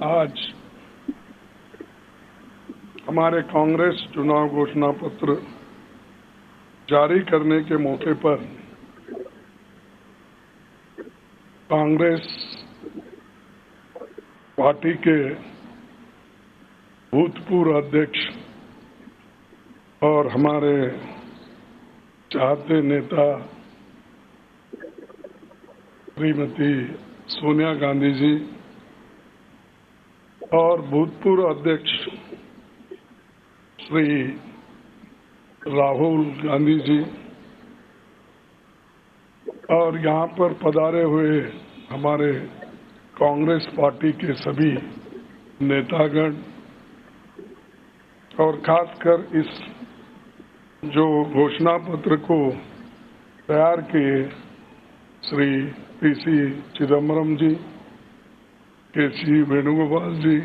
आज हमारे कांग्रेस चुनाव घोषणा पत्र जारी करने के मौके पर कांग्रेस पार्टी के भूतपूर्व अध्यक्ष और हमारे चाहते नेता श्रीमती सोनिया गांधी जी और भूतपूर्व अध्यक्ष श्री राहुल गांधी जी और यहाँ पर पधारे हुए हमारे कांग्रेस पार्टी के सभी नेतागण और खासकर इस जो घोषणा पत्र को तैयार किए श्री पीसी चिदम्बरम जी, केसी वेणुगोपाल जी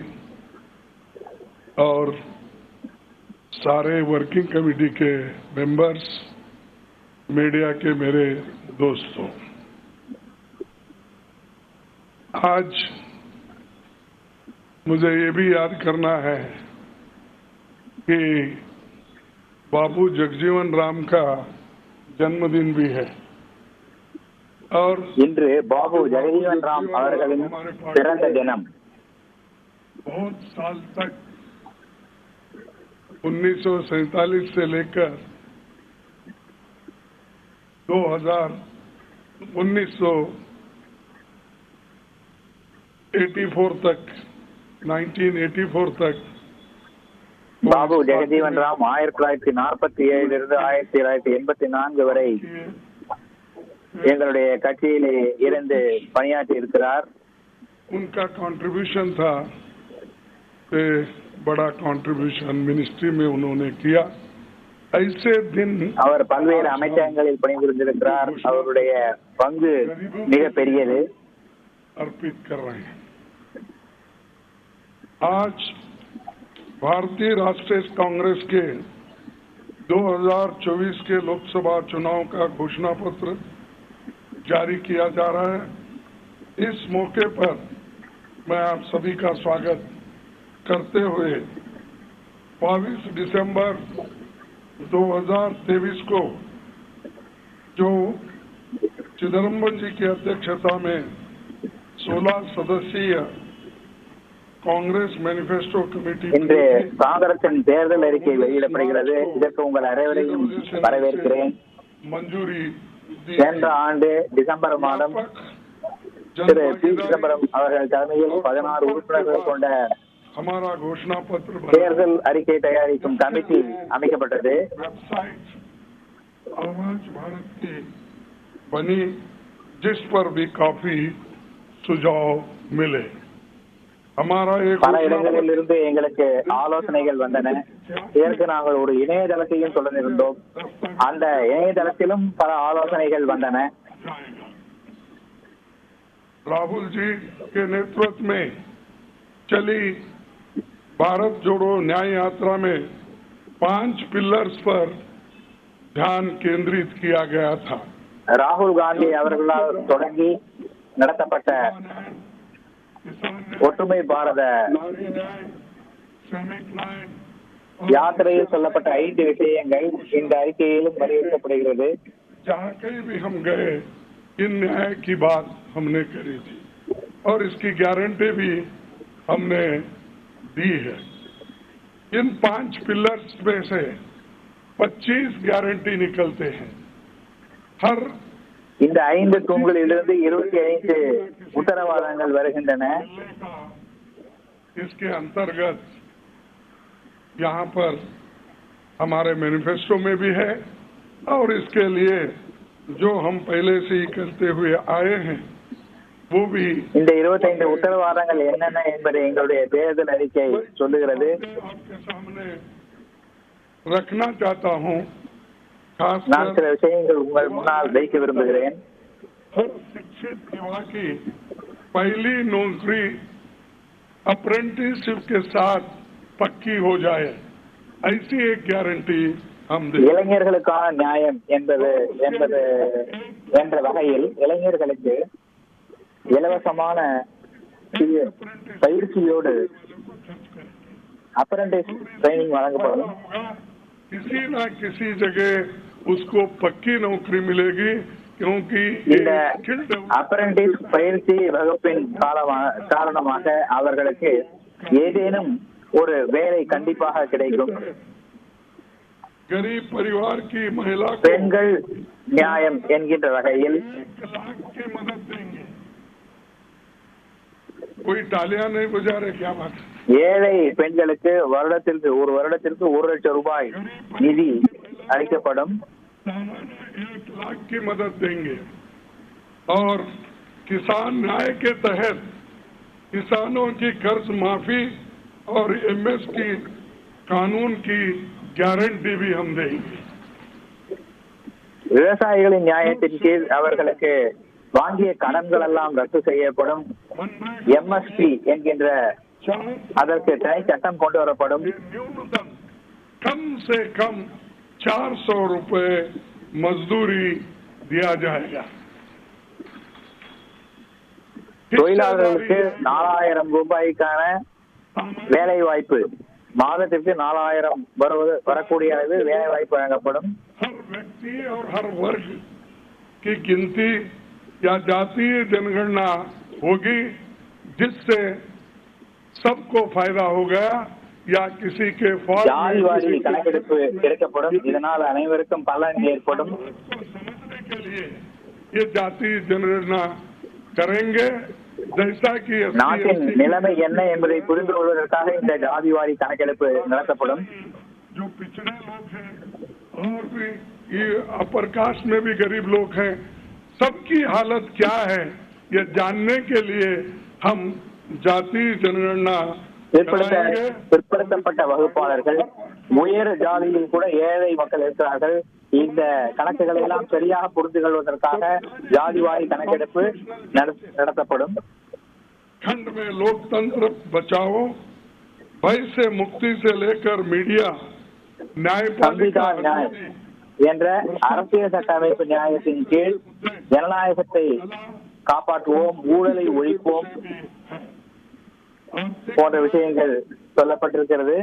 और सारे वर्किंग कमेटी के मेंबर्स, मीडिया के मेरे दोस्तों, आज मुझे ये भी याद करना है कि बाबू जगजीवन राम का जन्मदिन भी है और இன்று பாபு ஜெகஜீவன் ராம் அவர்களின் பிறந்த தினம். बहुत साल तक 1947 से लेकर 1984 तक 1984 तक பாபு ஜெகஜீவன் ராம் 1947 இருந்து 1984 வரை எங்களுடைய கட்சியிலே இருந்து பணியாற்றி இருக்கிறார். उनका कंट्रीब्यूशन था, बड़ा कंट्रीब्यूशन मिनिस्ट्री में उन्होंने किया. ऐसे दिन அவர் பல்வேறு அமைச்சகங்களில் பணிபுரிந்திருக்கிறார். அவருடைய பங்கு மிக பெரியது. अर्पित कर रहे हैं. आज भारतीय राष्ट्रीय कांग्रेस के 2024 के लोकसभा चुनाव का घोषणा पत्र जारी किया जा रहा है. इस मौके पर मैं आप सभी का स्वागत करते हुए 22 दिसंबर 2023 को जो चिदम्बरम जी की अध्यक्षता में 16 सदस्यीय कांग्रेस मैनिफेस्टो कमेटी இன்று காங்கிரசின் தேர்தல் அறிக்கை வெளியிடப்படுகிறது. இதற்கு உங்கள் அனைவரையும் வரவேற்கிறேன். मंजूरी சென்ற ஆண்டு டிசம்பர் மாதம் திரு பி சிதம்பரம் அவர்கள் தலைமையில் 16 உறுப்பினர்கள் கொண்ட हमारा घोषणा पत्र தேர்தல் அறிக்கை தயாரிக்கும் கமிட்டி அமைக்கப்பட்டது. आवाज भारत की बनी, जिस पर भी काफी सुझाव मिले. हमारा एक பல இடங்களில் இருந்து எங்களுக்கு ஆலோசனைகள் வந்தன. இதற்கு நாங்கள் ஒரு இணையதளத்தையும் தொடர்ந்திருந்தோம். அந்த இணையதளத்திலும் பல ஆலோசனைகள் வந்தன. राहुल जी के नेतृत्व में चली भारत जोड़ो न्याय यात्रा में 5 पिलर्स पर ध्यान केंद्रित किया गया था. ராகுல் காந்தி அவர்களால் தொடங்கி நடத்தப்பட்ட ஒற்றுமை பாரத யாத்திரையில் சொல்லப்பட்ட 5 விஷயங்கள் இந்த அறிக்கையிலும் வலியுறுத்தப்படுகிறது. जहाँ कहीं भी हम गए इन न्याय की बात हमने करी थी और इसकी गारंटी भी हमने दी है. इन 5 पिलर्स में से 25 गारंटी निकलते हैं. हर இந்த 5 தூண்களிலிருந்து 25 உத்தரவாதங்கள் வருகின்றன. इसके अंतर्गत यहाँ पर हमारे मैनिफेस्टो में भी है और इसके लिए जो हम पहले से ही करते हुए आए हैं वो भी. இந்த 25 உத்தரவாதங்கள் என்னென்ன என்பதை எங்களுடைய தேர்தல் அறிக்கை சொல்லுகிறது. आपके सामने रखना चाहता हूँ. நான் சில விஷயங்கள் உங்கள் முன்னால் வைக்க விரும்புகிறேன். हर शिक्षित युवा की पहली नौकरी अप्रेंटिसशिप के साथ पक्की हो जाए, ऐसी एक गारंटी हम दें. இளைஞர்களுக்கான நியாயம் என்ற வகையில் இளைஞர்களுக்கு இலவசமான பயிற்சியோடு அப்ரண்டிஸ் ட்ரைனிங் வழங்கப்படும். किसी ना किसी जगह उसको पक्की नौकरी मिलेगी क्योंकि இந்த அப்ரண்டிஸ் பயிற்சி வகுப்பின் காரணமாக அவர்களுக்கு ஏதேனும் ஒரு வேலை கண்டிப்பாக கிடைக்கும். गरीब परिवार की महिला பெண்கள் நியாயம் என்கின்ற வகையில் मदद देंगे. कोई तालियां नहीं बजा रहे, क्या बात है. ஏழை பெண்களுக்கு ஒரு வருடத்திற்கு 1 லட்சம் ரூபாய் நிதி அளிக்கப்படும். 1 लाख की मदद देंगे और किसान न्याय के तहत किसानों की कर्ज माफी और एमएसपी कानून की गारंटी भी हम देंगे. விவசாயிகளின் நியாயத்தின் கீழ் அவர்களுக்கு வாங்கிய கடன்கள் எல்லாம் ரத்து செய்யப்படும். எம்எஸ்பி என்கின்ற அதற்கு தனி சட்டம் கொண்டு வரப்படும். कम से कम 400 रुपए मजदूरी दिया जाएगा. தொழிலாளர்களுக்கு 4000 ரூபாய்க்கான வேலை வாய்ப்பு, மாதத்திற்கு 4000 வரக்கூடிய அளவு வேலை வாய்ப்பு வழங்கப்படும். हर व्यक्ति और हर वर्ग की गिनती या जातीय जनगणना होगी जिससे सबको फायदा होगा या किसी के ஜாதிவாரி கணக்கெடுப்பு எடுக்கப்படும். இதனால் அனைவருக்கும் பலன் ஏற்படும். समझने के लिए ये जातीय जनगणना करेंगे जैसा कि நாட்டின் நிலைமை என்ன என்பதை புரிந்து கொள்வதற்காக இந்த ஜாதிவாரி கணக்கெடுப்பு நடத்தப்படும். जो पिछड़े लोग हैं और भी ये अपर कास्ट में भी गरीब लोग हैं, सबकी हालत क्या है ये जानने के लिए हम जाति जनगणना कराएंगे. பிற்படுத்தப்பட்ட வகுப்பாளர்கள், உயர் ஜாதியில் கூட ஏழை மக்கள் இருக்கிறார்கள். இந்த கணக்குகளை எல்லாம் சரியாக புரிந்து கொள்வதற்காக ஜாதிவாரி கணக்கெடுப்பு நடத்தப்படும். खंड में लोकतंत्र बचाओ, भय से मुक्ति से लेकर मीडिया न्यायपालिका என்ற அரசியல் சட்ட அமைப்பு நியாயத்தின் கீழ் ஜனநாயகத்தை காப்பாற்றுவோம், ஊழலை ஒழிப்போம் போன்ற விஷயங்கள் சொல்லப்பட்டிருக்கிறது.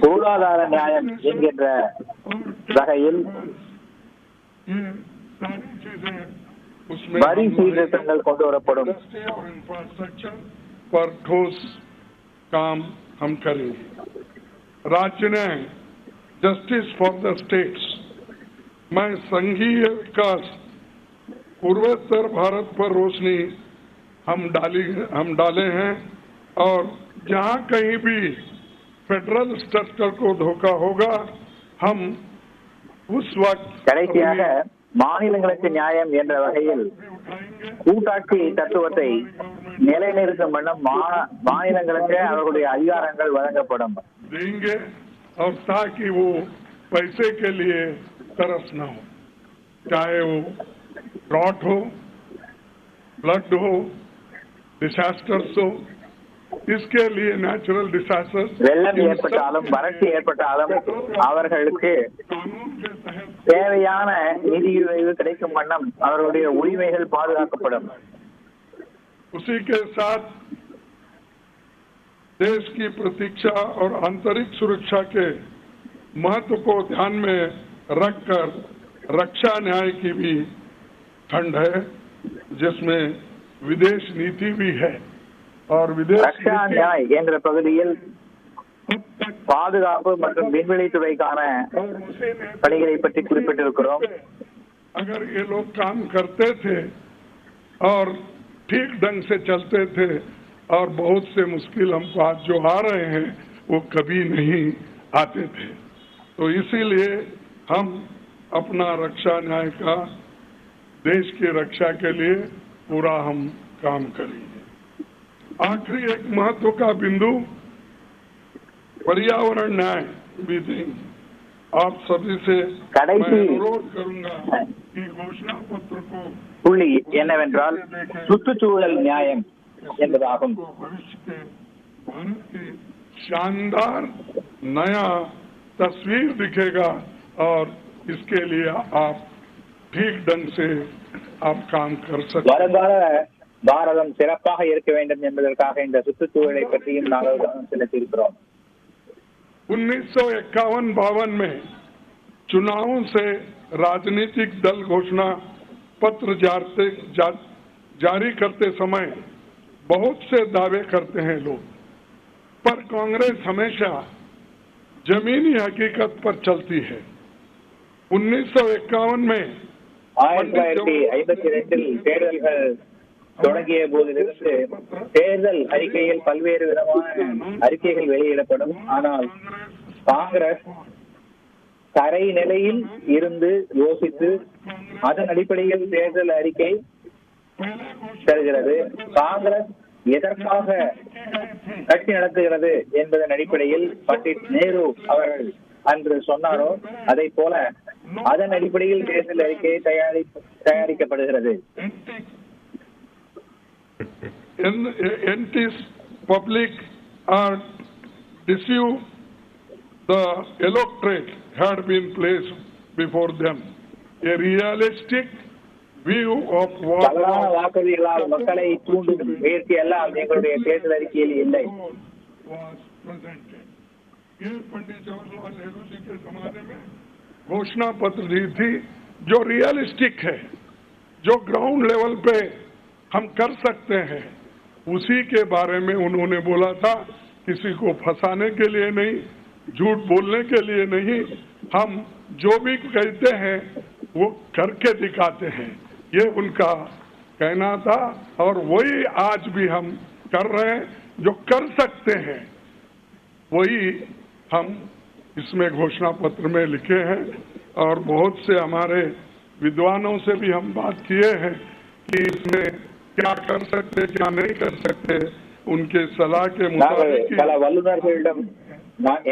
பொருளாதார நியாயம் என்கின்ற வகையில் வரி சீர்திருத்தங்கள் கொண்டு வரப்படும். पर ठोस काम हम करेंगे. राज्य न्याय, जस्टिस फॉर द स्टेट्स. मैं संघीय विकास, पूर्वोत्तर भारत पर रोशनी हम डाले हैं और जहाँ कहीं भी फेडरल स्ट्रक्चर को धोखा होगा हम उस वक्त கடைசியாக மாநிலங்களுக்கு நியாயம் என்ற வகையில் கூட்டாட்சி தத்துவத்தை நிலைநிறுத்தும் வண்ணம் மாநிலங்களுக்கு அவர்களுடைய அதிகாரங்கள் வழங்கப்படும். देंगे और ताकि वो पैसे के लिए तरस न हो, चाहे वो ड्रॉट हो, फ्लड हो, डिसास्टर्स हो. इसके लिए नेचुरल डिसास्टर, வெள்ளம் ஏற்பட்டாலும் வறட்சி ஏற்பட்டாலும் அவர்களுக்கு தேவையான நிதியுதவி கிடைக்கும் வண்ணம் அவர்களுடைய உரிமைகள் பாதுகாக்கப்படும். उसी के साथ देश की प्रतीक्षा और आंतरिक सुरक्षा के महत्व को ध्यान में रखकर रक्षा न्याय की भी खंड है जिसमें विदेश नीति भी है. और विदेश ரக்ஷா நியாய் என்ற பகுதியில் பாதுகாப்பு மற்றும் விண்வெளித்துறைக்கான பணிகளை பற்றி குறிப்பிட்டிருக்கிறோம். अगर ये लोग काम करते थे और ठीक ढंग से चलते थे और बहुत से मुश्किल हमको आज जो आ रहे हैं वो कभी नहीं आते थे. तो इसीलिए हम अपना रक्षा न्याय का देश की रक्षा के लिए पूरा हम काम करेंगे. आखिरी एक महत्व का बिंदु पर्यावरण न्याय भी देंगे. आप सभी से मैं अनुरोध करूंगा कि घोषणा पत्र को புள்ளி என்னவென்றால் சுற்றுச்சூழல் நியாயம் என்பதாகும். भविष्य के भारत की शानदार नया तस्वीर दिखेगा और इसके लिए आप ठीक ढंग से आप काम कर सकते। வருங்கால பாரதம் சிறப்பாக இருக்க வேண்டும் என்பதற்காக இந்த சுற்றுச்சூழலை பற்றியும் நாங்கள் கவனம் செலுத்தியிருக்கிறோம். 1951-52 में चुनावों से राजनीतिक दल घोषणा पत्र जारी करते समय बहुत से दावे करते हैं लोग, पर कांग्रेस हमेशा जमीनी हकीकत पर चलती है। 1951 में 1952 தேர்தல்கள் தொடங்கிய போதிலிருந்து தேர்தல் அறிக்கையில் பல்வேறு விதமான அறிக்கைகள் வெளியிடப்படும். ஆனால் காங்கிரஸ் தரை நிலையில் இருந்து யோசித்து அதன் அடிப்படையில் தேர்தல் அறிக்கை தருகிறது. காங்கிரஸ் எதற்காக கட்சி நடத்துகிறது என்பதன் அடிப்படையில் பண்டிட் நேரு அவர்கள் அன்று சொன்னாரோ அதை போல அதன் அடிப்படையில் தேர்தல் அறிக்கை தயாரிக்கப்படுகிறது. Entities public are deceived. The electorate had been placed before them. A realistic view of what தவறான வாக்குறுதிகளால் மக்களை தூண்டும் முயற்சி எல்லாம் எங்களுடைய தேர்தல் அறிக்கையில் இல்லை. ये पंडित जवाहरलाल नेहरू जी के जमाने में घोषणा पत्र दी थी जो रियलिस्टिक है, जो ग्राउंड लेवल पे हम कर सकते हैं, उसी के बारे में उन्होंने बोला था। किसी को फंसाने के लिए नहीं, झूठ बोलने के लिए नहीं, हम जो भी कहते हैं वो करके दिखाते हैं, ये उनका कहना था। और वही आज भी हम कर रहे हैं, जो कर सकते हैं वही हम इसमें घोषणा पत्र में लिखे हैं। और बहुत से हमारे विद्वानों से भी हम बात किए हैं कि इसमें क्या कर सकते क्या नहीं कर सकते, उनके सलाह के मुताबिक பல வல்லுநர்களிடம்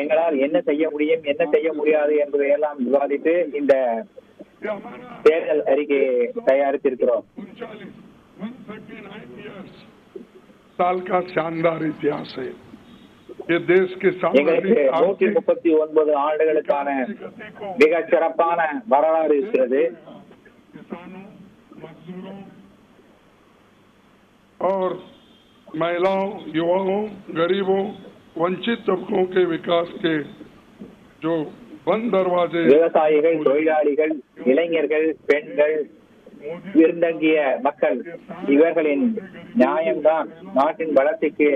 எங்களால் என்ன செய்ய முடியும் என்ன செய்ய முடியாது என்பதையெல்லாம் விவாதித்து இந்த தேர்தல் அறிக்கையை தயாரித்திருக்கிறோம். 139 साल का शानदार इतिहास है ये देश के सामने। 139 ஆண்டுகளுக்கான மிக சிறப்பான வரலாறு இருக்கிறது. किसानों, मजदूरों और महिलाओं, युवाओं, गरीबों, वंचित तबकों के विकास के जो बंद दरवाजे, விவசாயிகள், தொழிலாளிகள், இளைஞர்கள், பெண்கள், பின்தங்கிய மக்கள் இவர்களின் நியாயம்தான் நாட்டின் வளர்ச்சிக்கு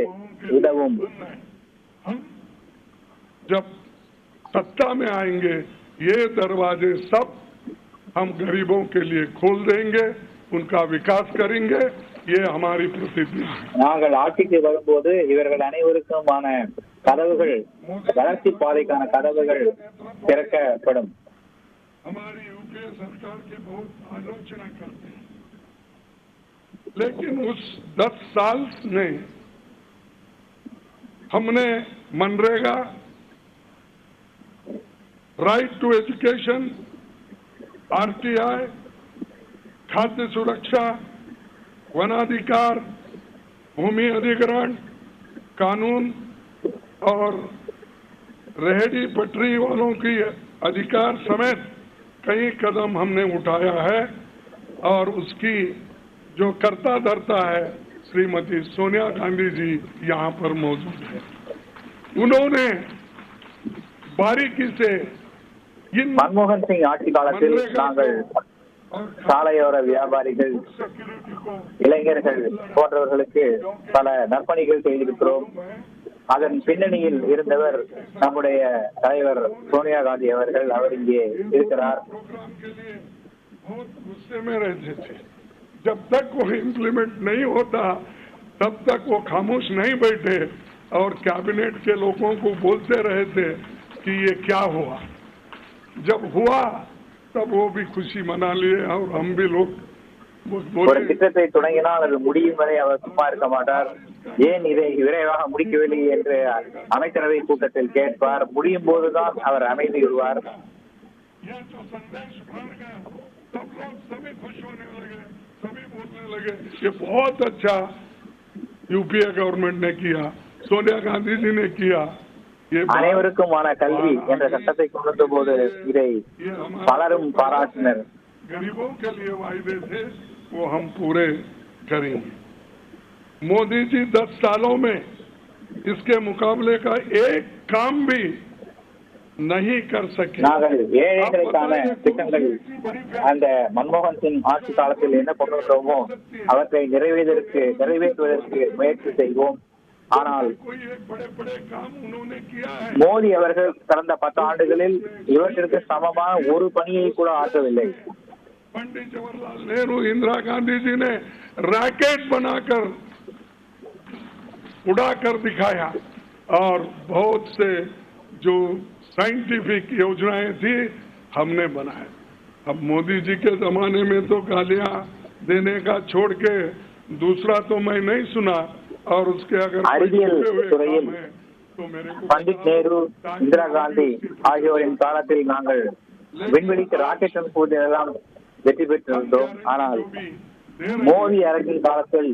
உதவும். जब सत्ता में आएंगे ये दरवाजे सब हम गरीबों के लिए खोल देंगे, उनका विकास करेंगे, ये हमारी प्रतिज्ञा है. நாங்கள் ஆட்சிக்கு வரும்போது இவர்கள் அனைவருக்குமான கதவுகள், வளர்ச்சி பாதைக்கான கதவுகள் திறக்கப்படும். हमारी यूपीए सरकार की बहुत आलोचना करते हैं, लेकिन उस 10 साल में हमने मनरेगा, राइट टू एजुकेशन, आरटीआई, खाद्य सुरक्षा, वनाधिकार, भूमि अधिग्रहण कानून और रेहड़ी पटरी वालों की अधिकार समेत कई कदम हमने उठाया है। और उसकी जो कर्ता धर्ता है श्रीमती सोनिया गांधी जी यहाँ पर मौजूद है। उन्होंने बारीकी से மன்மோகன் சிங் ஆட்சி காலத்தில் நாங்கள் சாலையோர வியாபாரிகள், இளைஞர்கள் போன்றவர்களுக்கு பல நற்பணிகள் செய்திருக்கிறோம். அதன் பின்னணியில் இருந்தவர் நம்முடைய தலைவர் சோனியா காந்தி அவர்கள். அவர் இங்கே இருக்கிறார். जब तक वो इम्प्लीमेंट नहीं होता तब तक वो खामोश नहीं बैठे और कैबिनेट के लोगों को बोलते रहे थे कि ये क्या हुआ। जब हुआ तब वो भी खुशी मना लिए और हम भी लोग ஒரு திட்டத்தை தொடங்கினால் அது முடியும் வரை அவர் சும்மா இருக்க மாட்டார். ஏன் இதை விரைவாக முடிக்கவில்லை என்று அமைச்சரவை கூட்டத்தில் கேட்பார். முடியும் போதுதான் அவர் அமைதி வருவார். ये बहुत अच्छा यूपीए गवर्नमेंट ने किया, सोनिया गांधी जी ने किया. அனைவருக்குமான கல்வி என்ற சட்டத்தை கொண்டு வந்த போது இதை பலரும் பாராட்டினர். गरीबों के लिए वायदे थे वो हम पूरे करेंगे। मोदी जी 10 सालों में इसके मुकाबले का एक काम भी नहीं कर सके। நாங்கள் ஏழைகளுக்கான திட்டங்கள் அந்த மன்மோகன் சிங் ஆட்சி காலத்தில் என்ன கொண்டு வந்தோமோ அவற்றை நிறைவேற்றுவதற்கு முயற்சி செய்வோம். ஆனால் மோடி அவர்கள் கடந்த 10 ஆண்டுகளில் இவற்றிற்கு சமமான ஒரு பணியை கூட ஆற்றவில்லை. पंडित जवाहरलाल नेहरू, इंदिरा गांधी जी ने रैकेट बनाकर उड़ाकर दिखाया और बहुत से जो साइंटिफिक योजनाएं थी हमने बनाए। अब मोदी जी के जमाने में तो गालियां देने का छोड़ के दूसरा तो मैं नहीं सुना। और उसके अगर அறிவியல் துறையில் பண்டிட் நேரு, இந்திரா காந்தி ஆகியோரின் காலத்தில் நாங்கள் விண்வெளிக்கு ராக்கெட் அனுப்புவதெல்லாம் வெற்றி பெற்றிருந்தோம். ஆனால் மோடி அரசின் காலத்தில்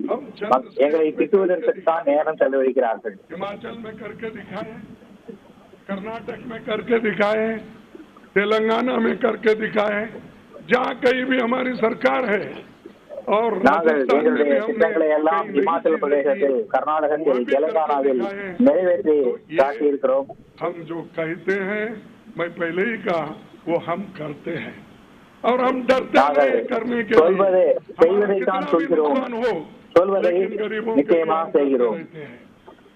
எங்களை திட்டுவதற்குத்தான் நேரம் செலவழிக்கிறார்கள். हिमाचल में करके दिखाए, कर्नाटक में करके दिखाए, तेलंगाना में करके दिखाए, जहाँ कहीं भी हमारी सरकार है। और நாங்கள் எங்களுடைய திட்டங்களை எல்லாம் இமாச்சல பிரதேசத்தில், கர்நாடகத்தில், தெலுங்கானாவில் நிறைவேற்றி காட்டியிருக்கிறோம். हम जो कहते हैं, मैं पहले ही कहा, वो हम करते हैं और हम डरते हैं करने के சொல்வதை செய்வதைத்தான் சொல்கிறோம், சொல்வதை நிச்சயமாக செய்கிறோம்.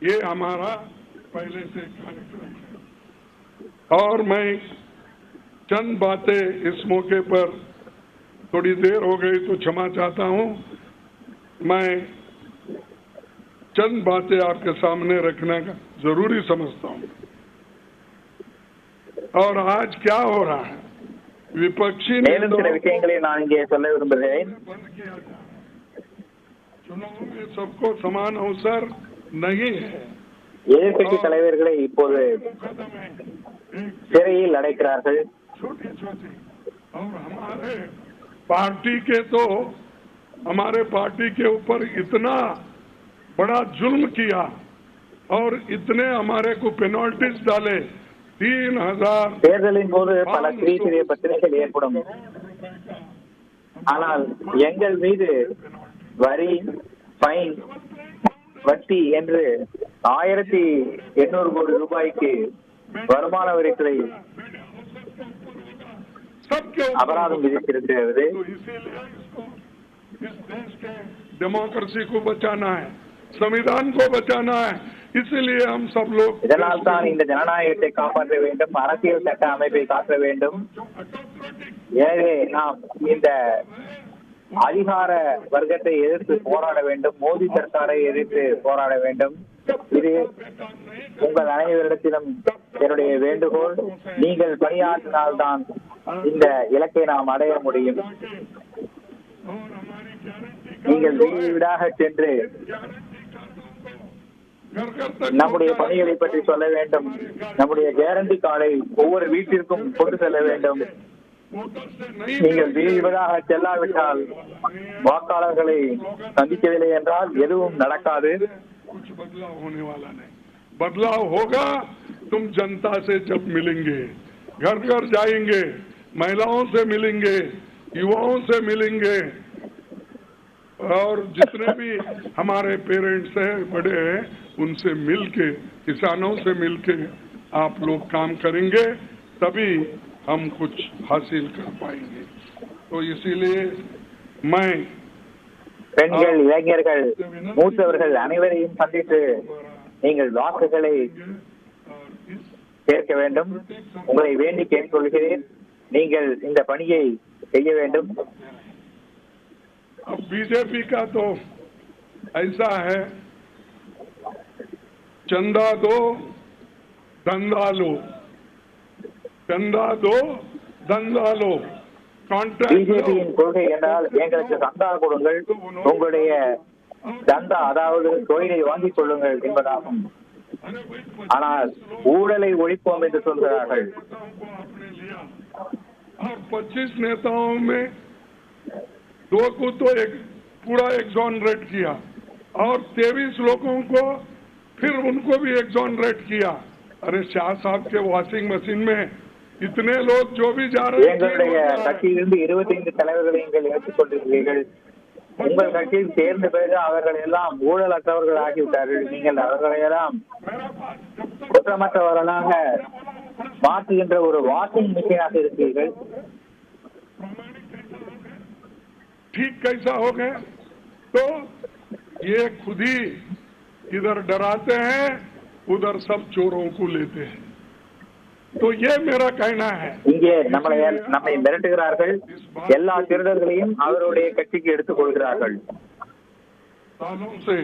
ये हमारा पहले से कार्यक्रम है। और मैं चंद बातें इस मौके पर, थोड़ी देर हो गई तो क्षमा चाहता हूं, मैं चंद बातें आपके सामने रखने का जरूरी समझता हूं। और आज क्या हो रहा है, विपक्षी மேலும் சில விஷயங்களை நான் இங்கே சொல்ல விரும்புகிறேன். चुनाव में सबको समान अवसर नहीं है। எதிர்கட்சி தலைவர்களை இப்போது சிறையில் அடைக்கிறார்கள். छोटी छोटी और हमारे पार्टी के ऊपर इतना बड़ा जुल्म किया और इतने हमारे को पेनल्टीज डाले, 3000 தேர்தலின் போது பல சிறிய சிறிய பிரச்சனைகள் ஏற்படும். ஆனால் எங்கள் மீது வரி, ஃபைன், வட்டி என்று 1800 கோடி ரூபாய்க்கு வருமான வரித்துறை அபராதம் விதித்திருக்கிறது. डेमोक्रेसी को बचाना है, संविधान को बचाना है, इसलिए हम सब लोग இதனால் தான் இந்த ஜனநாயகத்தை காப்பாற்ற வேண்டும், அரசியல் சட்ட அமைப்பை காக்க வேண்டும். எனவே நாம் இந்த அதிகார வர்க்கத்தை எதிர்த்து போராட வேண்டும், மோடி சர்க்காரை எதிர்த்து போராட வேண்டும். இது உங்கள் அனைவரிடத்திலும் என்னுடைய வேண்டுகோள். நீங்கள் பணியாற்றினால்தான் இந்த இலக்கை நாம் அடைய முடியும். நீங்கள் வீடு வீடாக சென்று நம்முடைய பணிகளை பற்றி சொல்ல வேண்டும். நம்முடைய கேரண்டி கார்டை ஒவ்வொரு வீட்டிற்கும் கொண்டு செல்ல வேண்டும். நீங்கள் வீடு வீடாக செல்லாவிட்டால், வாக்காளர்களை சந்திக்கவில்லை என்றால் எதுவும் நடக்காது. कुछ बदलाव होने वाला नहीं। बदलाव होगा तुम जनता से जब मिलेंगे, घर घर जाएंगे, महिलाओं से मिलेंगे, युवाओं से मिलेंगे और जितने भी हमारे पेरेंट्स हैं, बड़े हैं, उनसे मिलके, किसानों से मिलके आप लोग काम करेंगे, तभी हम कुछ हासिल कर पाएंगे। तो इसीलिए मैं பெண்கள், இளைஞர்கள், மூத்தவர்கள் அனைவரையும் சந்தித்து நீங்கள் வாக்குகளை சேர்க்க வேண்டும். உங்களை வேண்டி கேட்டுக்கொள்கிறேன், நீங்கள் இந்த பணியை செய்ய வேண்டும். अब बीजेपी का तो ऐसा है, चंदा दो धंधा लो, चंदा दो धंधा लो. பிஜேபியின் கொள்கை என்றால் எங்களுக்கு சந்தா கொடுங்கள், உங்களுடைய தந்தா அதாவது தொழிலை வாங்கிக் கொள்ளுங்கள் என்பதாகும். ஆனால் ஊழலை ஒழிப்போம் என்று சொல்கிறார்கள். 25 नेताओं में 2 को तो पूरा एग्जॉनरेट किया और 23 लोगों को फिर उनको भी एग्जॉनरेट किया। अरे शाह साहब के वॉशिंग मशीन में इतने लोग जो भी जा रहे எங்களுடைய கட்சியிலிருந்து 25 தலைவர்களை நீங்கள் ஏற்றுக் கொண்டிருக்கிறீர்கள். உங்கள் கட்சியில் சேர்ந்த பிறகு அவர்கள் எல்லாம் ஊழலற்றவர்கள் ஆகிவிட்டார்கள். நீங்கள் அவர்களை எல்லாம் குற்றமற்றவர்களாக மாற்றுகின்ற ஒரு வாஷிங் மிஷினாக இருக்கிறீர்கள். ठीक कैसा हो गए? तो ये खुद ही इधर डराते हैं, उधर सब चोरों को लेते हैं. तो ये मेरा कहना है. இங்கே நம்மை மிரட்டுகிறார்கள், எல்லா திருடர்களையும் அவருடைய கட்சிக்கு எடுத்துக் கொள்கிறார்கள். सालों से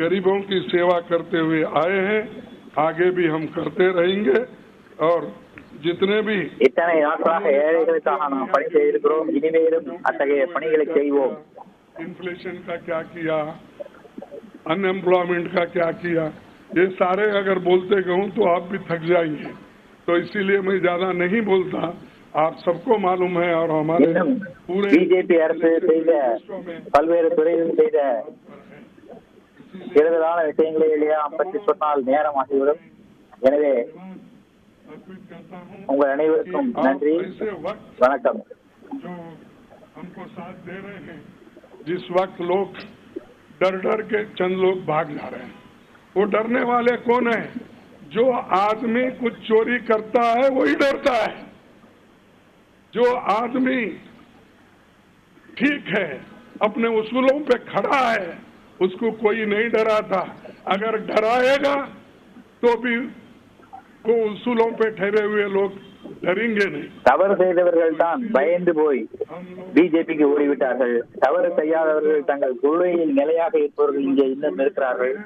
गरीबों की सेवा करते हुए आए हैं, आगे भी हम करते रहेंगे और जितने भी இத்தனை நாட்களாக ஏழைகளுக்காக நாம் பணி செய்திருக்கிறோம், இனிமேலும் அத்தகைய பணிகளை செய்வோம். इन्फ्लेशन का क्या किया, अनएम्प्लॉयमेंट का क्या किया, ये सारे अगर बोलते कहूँ तो आप भी थक जाएंगे. तो इसीलिए मैं ज्यादा नहीं बोलता, आप सबको मालूम है. और हमारे पूरे பிஜேபி அரசு செய்த பல்வேறு துறைகளில் செய்த கெடுதலான விஷயங்களை எல்லாம் பற்றி சொன்னால் நேரமாகிவிடும். எனவே உங்கள் அனைவருக்கும் நன்றி, வணக்கம். जो हमको साथ दे रहे हैं, जिस वक्त लोग डर डर के चंद लोग भाग जा रहे हैं, वो डरने वाले कौन है? जो आदमी कुछ चोरी करता है वही डरता है. जो आदमी ठीक है, अपने उसूलों पे खड़ा है, उसको कोई नहीं डराता. अगर डराएगा तो भी को उसूलों पे ठहरे हुए लोग डरेंगे नहीं. தவறு செய்தவர்கள் தான் பயந்து போய் பிஜேபிக்கு ஓடிவிட்டார்கள். தவறு செய்யாதவர்கள் தங்கள் கொள்கையில் நிலையாக இருப்பவர்கள் இங்கே இன்னும் இருக்கிறார்கள்.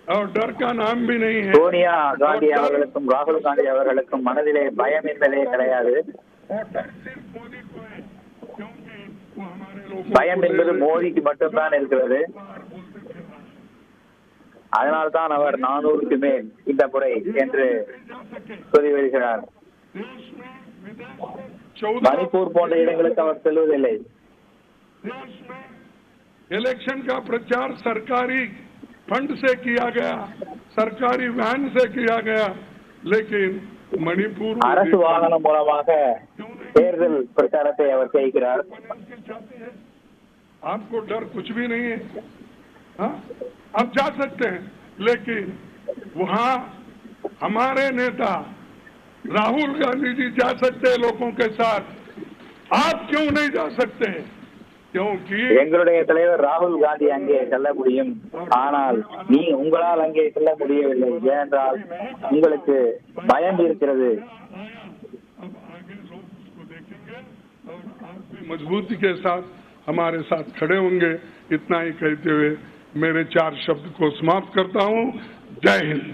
और डर का नाम भी नहीं है. சோனியா காந்தி அவர்களுக்கும் ராகுல் காந்தி அவர்களுக்கும் மனதிலே பயம் என்பதே கிடையாது. பயம் என்பது மோடிக்கு மட்டும்தான் இருக்கிறது. அதனால்தான் அவர் 400க்கு மேல் இந்த முறை என்று சொல்லி வருகிறார். மணிப்பூர் போன்ற இடங்களுக்கு அவர் செல்வதில்லை. इलेक्शन का प्रचार सरकारी फंड से किया गया, सरकारी वैन से किया गया, लेकिन मणिपुर அரசு வாகனம் மூலமாக தேர்தல் பிரச்சாரத்தை அவர் செய்கிறார். आपको डर कुछ भी नहीं है. हाँ? आप जा सकते हैं, लेकिन वहाँ हमारे नेता राहुल गांधी जी जा सकते हैं लोगों के साथ. आप क्यों नहीं जा सकते? क्योंकि எங்களுடைய தலைவர் ராகுல் காந்தி அங்கே செல்ல முடியும், ஆனால் உங்களால் அங்கே செல்ல முடியவில்லை. ஏனென்றால் உங்களுக்கு பயம் இருக்கிறது. मजबूती के साथ हमारे साथ खड़े होंगे. इतना ही कहते हुए मेरे 4 शब्द को समाप्त करता हूँ. जय हिंद.